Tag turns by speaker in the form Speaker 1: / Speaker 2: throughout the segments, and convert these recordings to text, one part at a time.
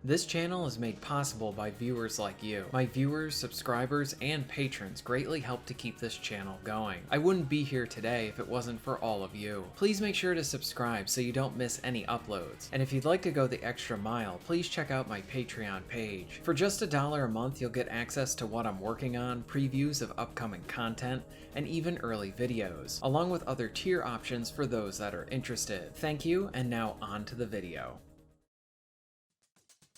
Speaker 1: This channel is made possible by viewers like you. My viewers, subscribers, and patrons greatly help to keep this channel going. I wouldn't be here today if it wasn't for all of you. Please make sure to subscribe so you don't miss any uploads. And if you'd like to go the extra mile, please check out my Patreon page. For just $1 a month, you'll get access to what I'm working on, previews of upcoming content, and even early videos, along with other tier options for those that are interested. Thank you, and now on to the video.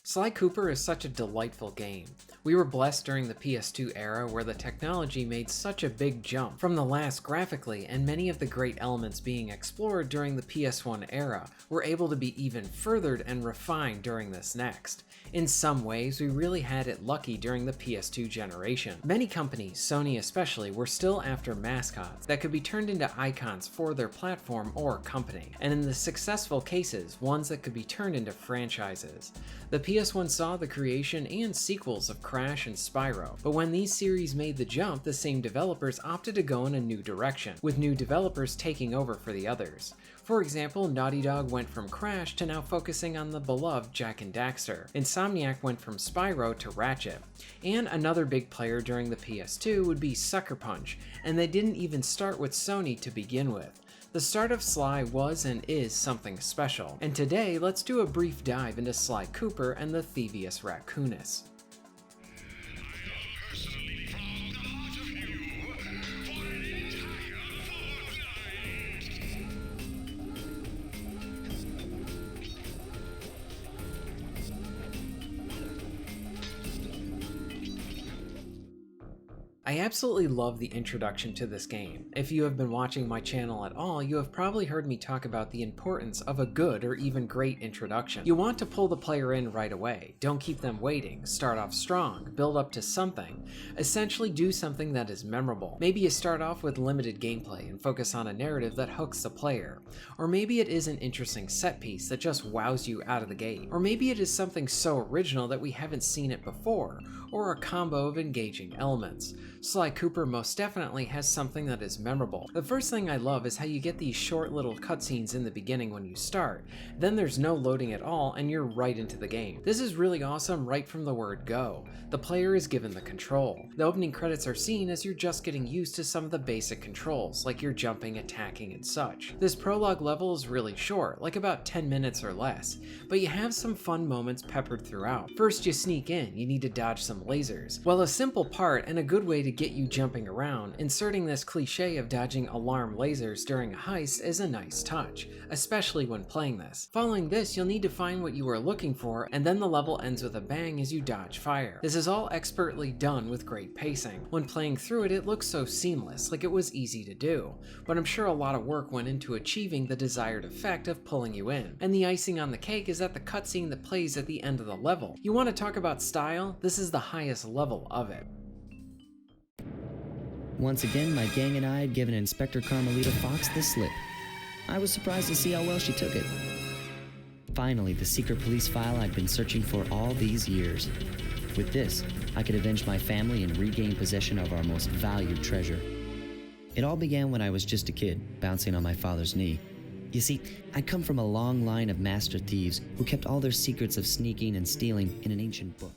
Speaker 1: Sly Cooper is such a delightful game. We were blessed during the PS2 era where the technology made such a big jump from the last graphically, and many of the great elements being explored during the PS1 era were able to be even furthered and refined during this next. In some ways, we really had it lucky during the PS2 generation. Many companies, Sony especially, were still after mascots that could be turned into icons for their platform or company, and in the successful cases, ones that could be turned into franchises. The PS1 saw the creation and sequels of Crash and Spyro, but when these series made the jump, the same developers opted to go in a new direction, with new developers taking over for the others. For example, Naughty Dog went from Crash to now focusing on the beloved Jak and Daxter. Insomniac went from Spyro to Ratchet. And another big player during the PS2 would be Sucker Punch, and they didn't even start with Sony to begin with. The start of Sly was and is something special, and today let's do a brief dive into Sly Cooper and the Thievius Raccoonus. I absolutely love the introduction to this game. If you have been watching my channel at all, you have probably heard me talk about the importance of a good or even great introduction. You want to pull the player in right away. Don't keep them waiting. Start off strong, build up to something. Essentially do something that is memorable. Maybe you start off with limited gameplay and focus on a narrative that hooks the player. Or maybe it is an interesting set piece that just wows you out of the gate. Or maybe it is something so original that we haven't seen it before, or a combo of engaging elements. Sly Cooper most definitely has something that is memorable. The first thing I love is how you get these short little cutscenes in the beginning when you start. Then there's no loading at all and you're right into the game. This is really awesome right from the word go. The player is given the control. The opening credits are seen as you're just getting used to some of the basic controls, like you're jumping, attacking, and such. This prologue level is really short, like about 10 minutes or less, but you have some fun moments peppered throughout. First you sneak in, you need to dodge some lasers. Well, a simple part and a good way to get you jumping around, inserting this cliche of dodging alarm lasers during a heist is a nice touch, especially when playing this. Following this, you'll need to find what you are looking for, and then the level ends with a bang as you dodge fire. This is all expertly done with great pacing. When playing through it, it looks so seamless, like it was easy to do, but I'm sure a lot of work went into achieving the desired effect of pulling you in. And the icing on the cake is that the cutscene that plays at the end of the level. You want to talk about style? This is the highest level of it.
Speaker 2: Once again, my gang and I had given Inspector Carmelita Fox the slip. I was surprised to see how well she took it. Finally, the secret police file I'd been searching for all these years. With this, I could avenge my family and regain possession of our most valued treasure. It all began when I was just a kid, bouncing on my father's knee. You see, I'd come from a long line of master thieves who kept all their secrets of sneaking and stealing in an ancient book.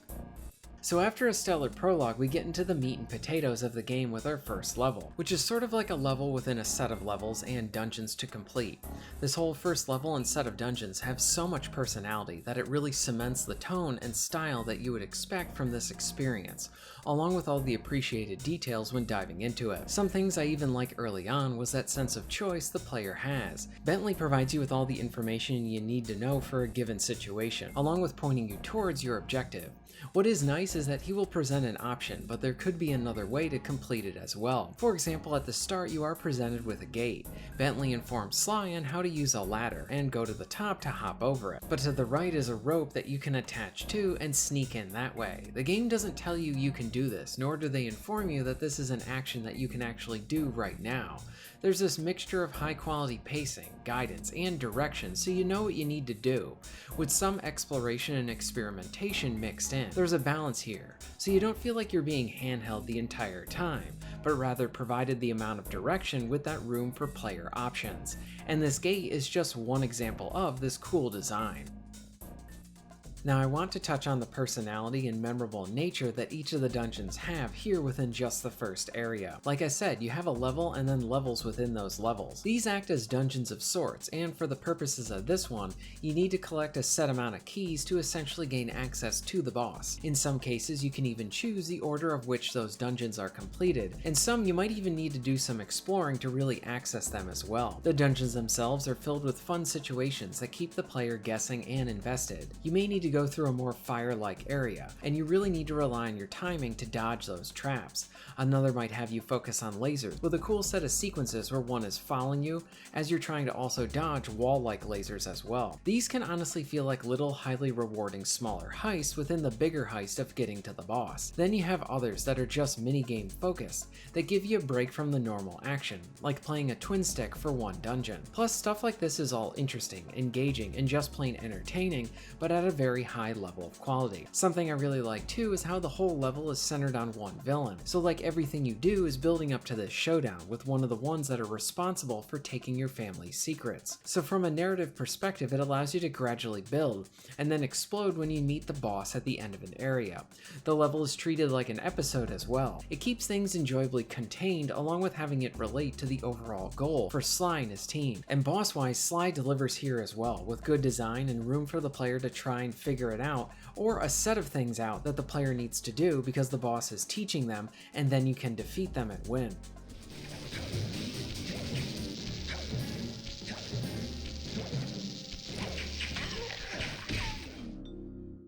Speaker 1: So after a stellar prologue, we get into the meat and potatoes of the game with our first level, which is sort of like a level within a set of levels and dungeons to complete. This whole first level and set of dungeons have so much personality that it really cements the tone and style that you would expect from this experience, along with all the appreciated details when diving into it. Some things I even like early on was that sense of choice the player has. Bentley provides you with all the information you need to know for a given situation, along with pointing you towards your objective. What is nice is that he will present an option, but there could be another way to complete it as well. For example, at the start you are presented with a gate. Bentley informs Sly on how to use a ladder and go to the top to hop over it. But to the right is a rope that you can attach to and sneak in that way. The game doesn't tell you you can do this, nor do they inform you that this is an action that you can actually do right now. There's this mixture of high quality pacing, guidance, and direction so you know what you need to do, with some exploration and experimentation mixed in. There's a balance here, so you don't feel like you're being handheld the entire time, but rather provided the amount of direction with that room for player options. And this gate is just one example of this cool design. Now I want to touch on the personality and memorable nature that each of the dungeons have here within just the first area. Like I said, you have a level and then levels within those levels. These act as dungeons of sorts, and for the purposes of this one, you need to collect a set amount of keys to essentially gain access to the boss. In some cases, you can even choose the order of which those dungeons are completed, and some you might even need to do some exploring to really access them as well. The dungeons themselves are filled with fun situations that keep the player guessing and invested. You may need to go through a more fire-like area, and you really need to rely on your timing to dodge those traps. Another might have you focus on lasers, with a cool set of sequences where one is following you as you're trying to also dodge wall-like lasers as well. These can honestly feel like little highly rewarding smaller heists within the bigger heist of getting to the boss. Then you have others that are just minigame focused, that give you a break from the normal action, like playing a twin stick for one dungeon. Plus, stuff like this is all interesting, engaging, and just plain entertaining, but at a very high level of quality. Something I really like too is how the whole level is centered on one villain, so like everything you do is building up to this showdown with one of the ones that are responsible for taking your family's secrets. So from a narrative perspective, it allows you to gradually build, and then explode when you meet the boss at the end of an area. The level is treated like an episode as well. It keeps things enjoyably contained, along with having it relate to the overall goal for Sly and his team. And boss-wise, Sly delivers here as well, with good design and room for the player to try and figure it out, or a set of things out that the player needs to do because the boss is teaching them, and then you can defeat them and win.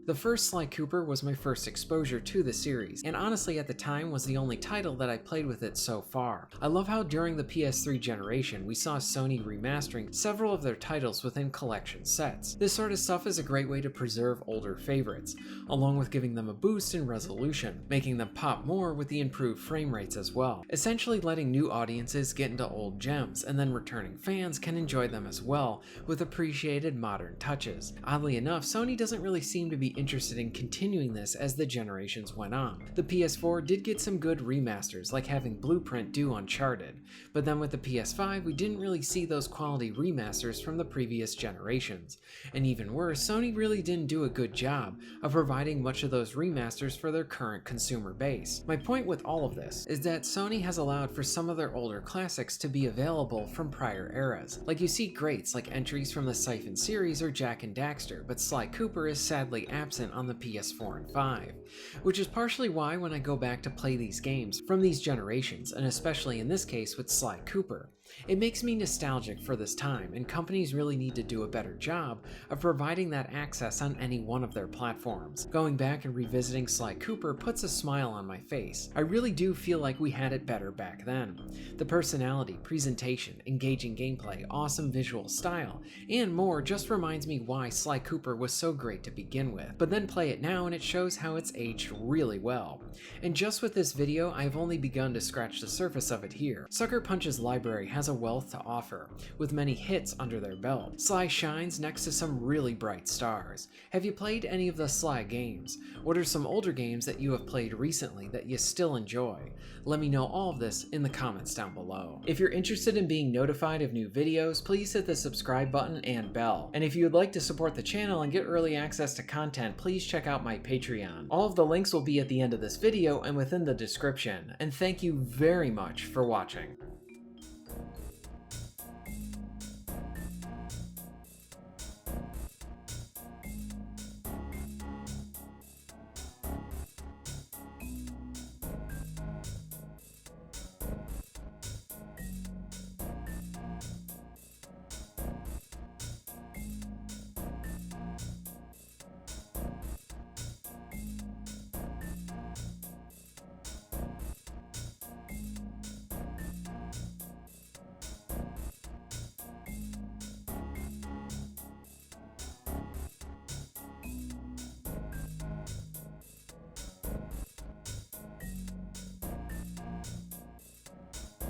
Speaker 1: The first Sly Cooper was my first exposure to the series, and honestly at the time was the only title that I played with it so far. I love how during the PS3 generation we saw Sony remastering several of their titles within collection sets. This sort of stuff is a great way to preserve older favorites, along with giving them a boost in resolution, making them pop more with the improved frame rates as well. Essentially letting new audiences get into old gems, and then returning fans can enjoy them as well, with appreciated modern touches. Oddly enough, Sony doesn't really seem to be interested in continuing this as the generations went on. The PS4 did get some good remasters, like having Blueprint do Uncharted, but then with the PS5 we didn't really see those quality remasters from the previous generations. And even worse, Sony really didn't do a good job of providing much of those remasters for their current consumer base. My point with all of this is that Sony has allowed for some of their older classics to be available from prior eras. Like you see greats like entries from the Siphon series or Jak and Daxter, but Sly Cooper is sadly absent on the PS4 and 5, which is partially why when I go back to play these games from these generations, and especially in this case with Sly Cooper, it makes me nostalgic for this time, and companies really need to do a better job of providing that access on any one of their platforms. Going back and revisiting Sly Cooper puts a smile on my face. I really do feel like we had it better back then. The personality, presentation, engaging gameplay, awesome visual style, and more just reminds me why Sly Cooper was so great to begin with. But then play it now and it shows how it's aged really well. And just with this video, I've only begun to scratch the surface of it here. Sucker Punch's library has a wealth to offer, with many hits under their belt. Sly shines next to some really bright stars. Have you played any of the Sly games? What are some older games that you have played recently that you still enjoy? Let me know all of this in the comments down below. If you're interested in being notified of new videos, please hit the subscribe button and bell. And if you would like to support the channel and get early access to content, please check out my Patreon. All of the links will be at the end of this video and within the description. And thank you very much for watching.